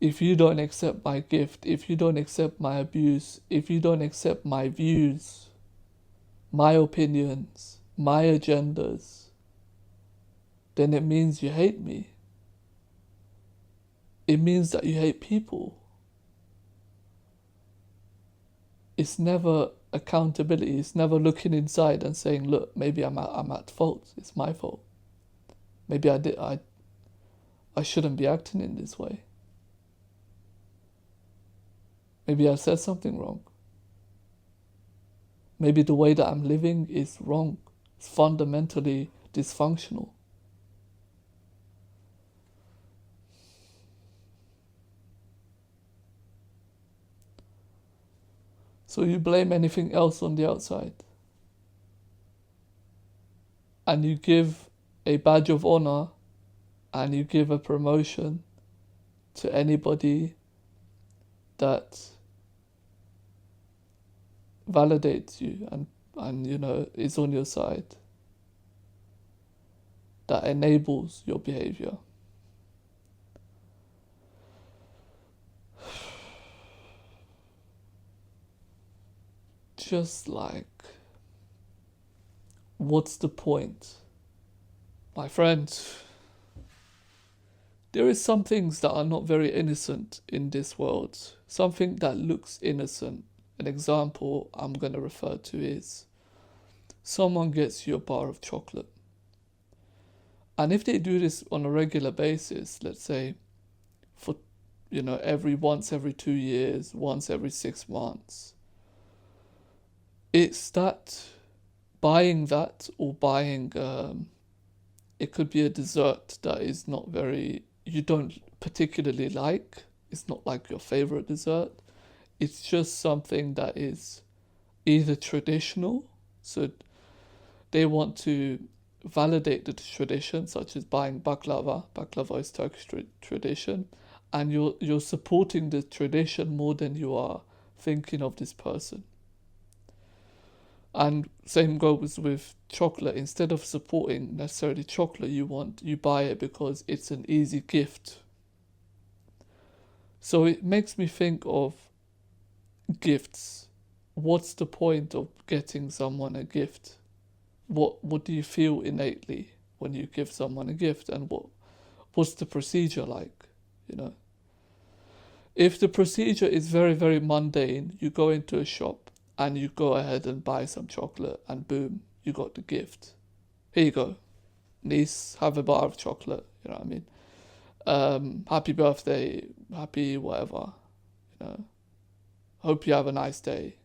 If you don't accept my gift, if you don't accept my abuse, if you don't accept my views, my opinions, my agendas, then it means you hate me. It means that you hate people. It's never accountability. It's never looking inside and saying, look, maybe I'm at fault. It's my fault. Maybe I shouldn't be acting in this way. Maybe I said something wrong. Maybe the way that I'm living is wrong. It's fundamentally dysfunctional. So you blame anything else on the outside. And you give a badge of honor and you give a promotion to anybody that validates you and is on your side, that enables your behavior. Just like, what's the point? My friends, there is some things that are not very innocent in this world. Something that looks innocent. An example I'm going to refer to is someone gets you a bar of chocolate. And if they do this on a regular basis, let's say for, every 2 years, once every 6 months, it's that buying that or buying, it could be a dessert that is not very, you don't particularly like. It's not like your favorite dessert. It's just something that is either traditional, so they want to validate the tradition, such as buying baklava. Baklava is Turkish tradition, and you're supporting the tradition more than you are thinking of this person. And same goes with chocolate. Instead of supporting necessarily chocolate, you buy it because it's an easy gift. So it makes me think of gifts. What's the point of getting someone a gift? What do you feel innately when you give someone a gift, and what's the procedure like? If the procedure is very, very mundane, you go into a shop and you go ahead and buy some chocolate, and boom, you got the gift. Here you go, niece, have a bar of chocolate. You know what I mean? Happy birthday, happy whatever. Hope you have a nice day.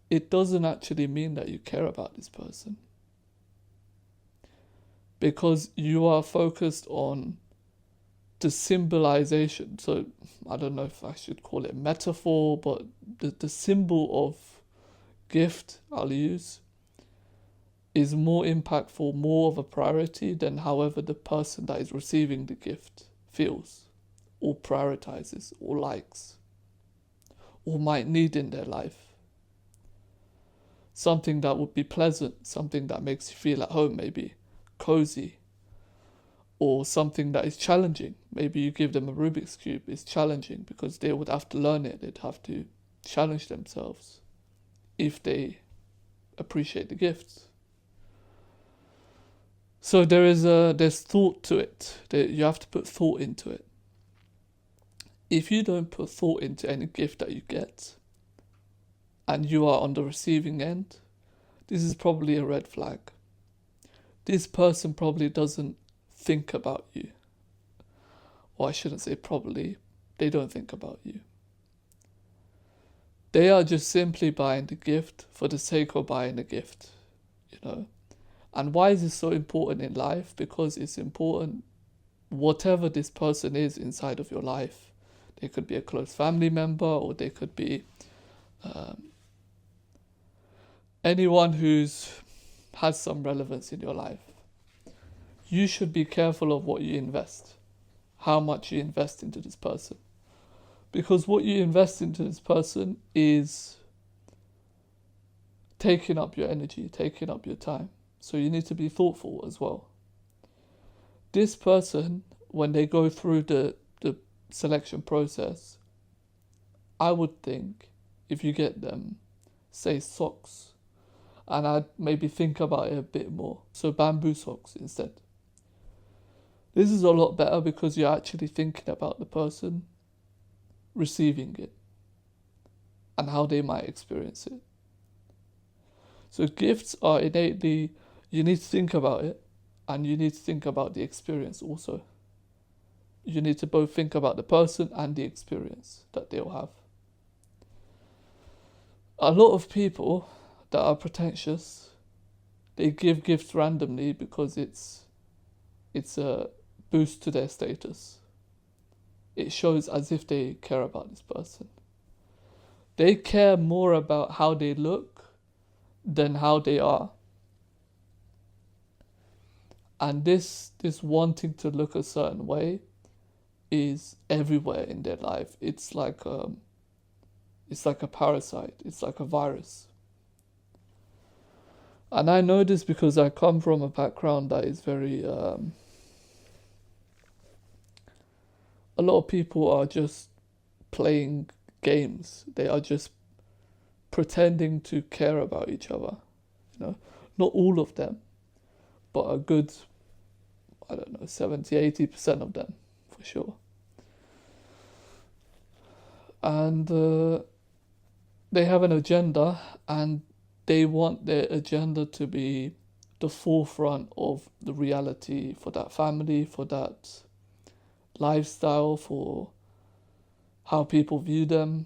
It doesn't actually mean that you care about this person, because you are focused on the symbolization. So I don't know if I should call it metaphor, but the symbol of gift I'll use is more impactful, more of a priority than however the person that is receiving the gift feels or prioritizes or likes or might need in their life. Something that would be pleasant, something that makes you feel at home, maybe cozy, or something that is challenging. Maybe you give them a Rubik's Cube. It's challenging because they would have to learn it. They'd have to challenge themselves if they appreciate the gifts. So there's thought to it. You have to put thought into it. If you don't put thought into any gift that you get, and you are on the receiving end, this is probably a red flag. This person probably doesn't think about you. Or I shouldn't say probably, they don't think about you. They are just simply buying the gift for the sake of buying the gift, And why is this so important in life? Because it's important, whatever this person is inside of your life. They could be a close family member, or they could be anyone who's has some relevance in your life. You should be careful of what you invest, how much you invest into this person. Because what you invest into this person is taking up your energy, taking up your time. So you need to be thoughtful as well. This person, when they go through the selection process, I would think if you get them, say socks, and I'd maybe think about it a bit more. So bamboo socks instead. This is a lot better because you're actually thinking about the person receiving it and how they might experience it. So gifts are innately, you need to think about it and you need to think about the experience also. You need to both think about the person and the experience that they'll have. A lot of people that are pretentious, they give gifts randomly because it's a boost to their status. It shows as if they care about this person. They care more about how they look than how they are. And this wanting to look a certain way is everywhere in their life. It's like a parasite. It's like a virus. And I know this because I come from a background that is very a lot of people are just playing games. They are just pretending to care about each other. Not all of them, but a good, I don't know, 70-80% of them for sure. And they have an agenda, and they want their agenda to be the forefront of the reality for that family, for that lifestyle, for how people view them.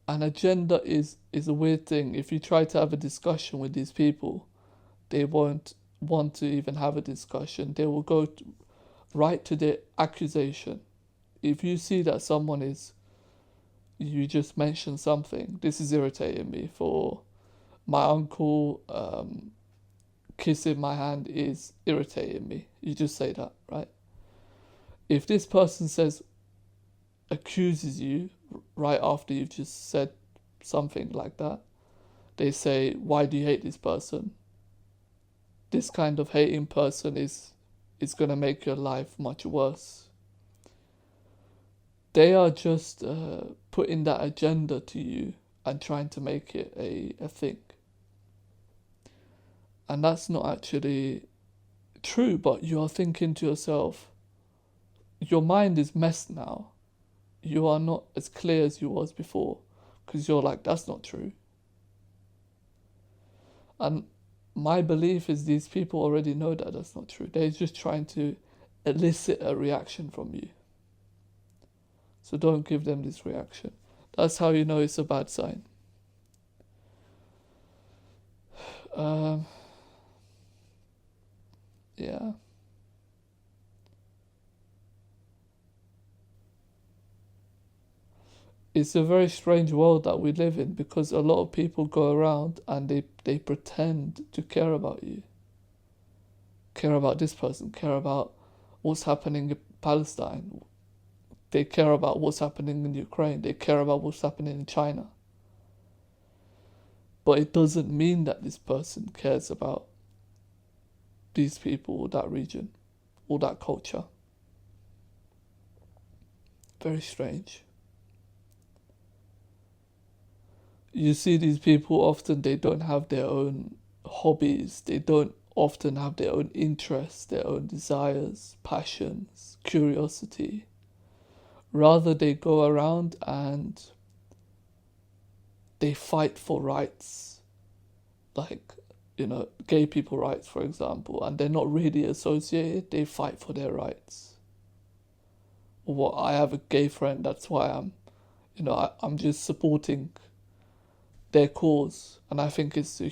An agenda is a weird thing. If you try to have a discussion with these people, they won't want to even have a discussion. They will go right to the accusation. If you see that someone you just mentioned something, this is irritating me. For my uncle, kissing my hand is irritating me. You just say that, right? If this person accuses you right after you've just said something like that, they say, why do you hate this person? This kind of hating person is going to make your life much worse. They are just putting that agenda to you and trying to make it a thing. And that's not actually true, but you are thinking to yourself, your mind is messed now. You are not as clear as you was before, because you're like, that's not true. And my belief is these people already know that that's not true. They're just trying to elicit a reaction from you. So don't give them this reaction. That's how you know it's a bad sign. Yeah. It's a very strange world that we live in, because a lot of people go around and they pretend to care about you. Care about this person, care about what's happening in Palestine. They care about what's happening in Ukraine. They care about what's happening in China. But it doesn't mean that this person cares about these people or that region or that culture. Very strange. You see these people often, they don't have their own hobbies. They don't often have their own interests, their own desires, passions, curiosity. Rather, they go around and they fight for rights, like, gay people rights, for example, and they're not really associated. They fight for their rights. Or I have a gay friend, that's why I'm just supporting their cause, and I think it's a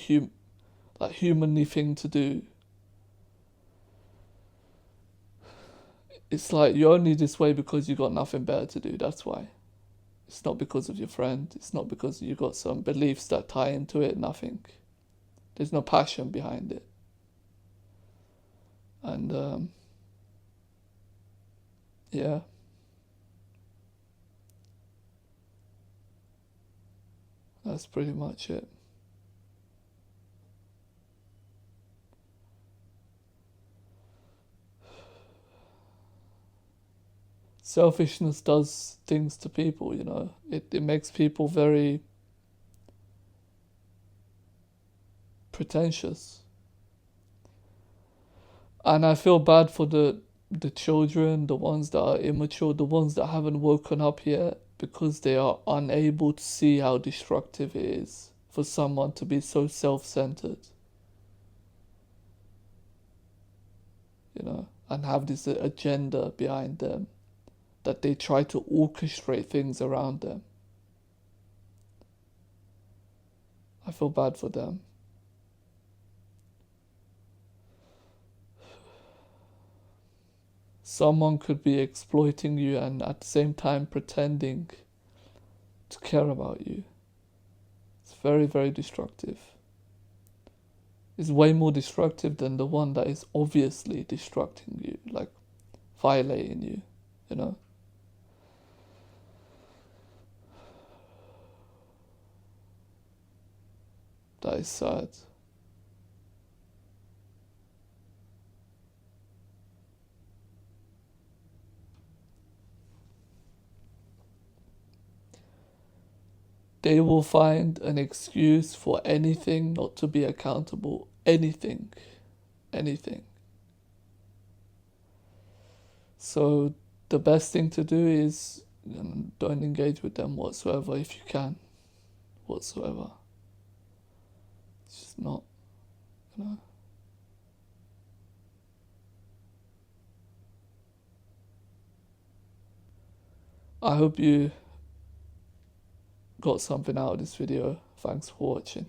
humanly thing to do. It's like you're only this way because you got nothing better to do. That's why. It's not because of your friend. It's not because you got some beliefs that tie into it. Nothing. There's no passion behind it. And yeah. That's pretty much it. selfishness does things to people, you know. It makes people very pretentious. And I feel bad for the children, the ones that are immature, the ones that haven't woken up yet, because they are unable to see how destructive it is for someone to be so self-centered, you know, and have this agenda behind them that they try to orchestrate things around them. I feel bad for them. Someone could be exploiting you and at the same time pretending to care about you. It's very, very destructive. It's way more destructive than the one that is obviously destructing you, like violating you, you know? That is sad. They will find an excuse for anything not to be accountable. Anything. Anything. So the best thing to do is don't engage with them whatsoever if you can. Whatsoever. It's just not, you know. I hope you got something out of this video. Thanks for watching.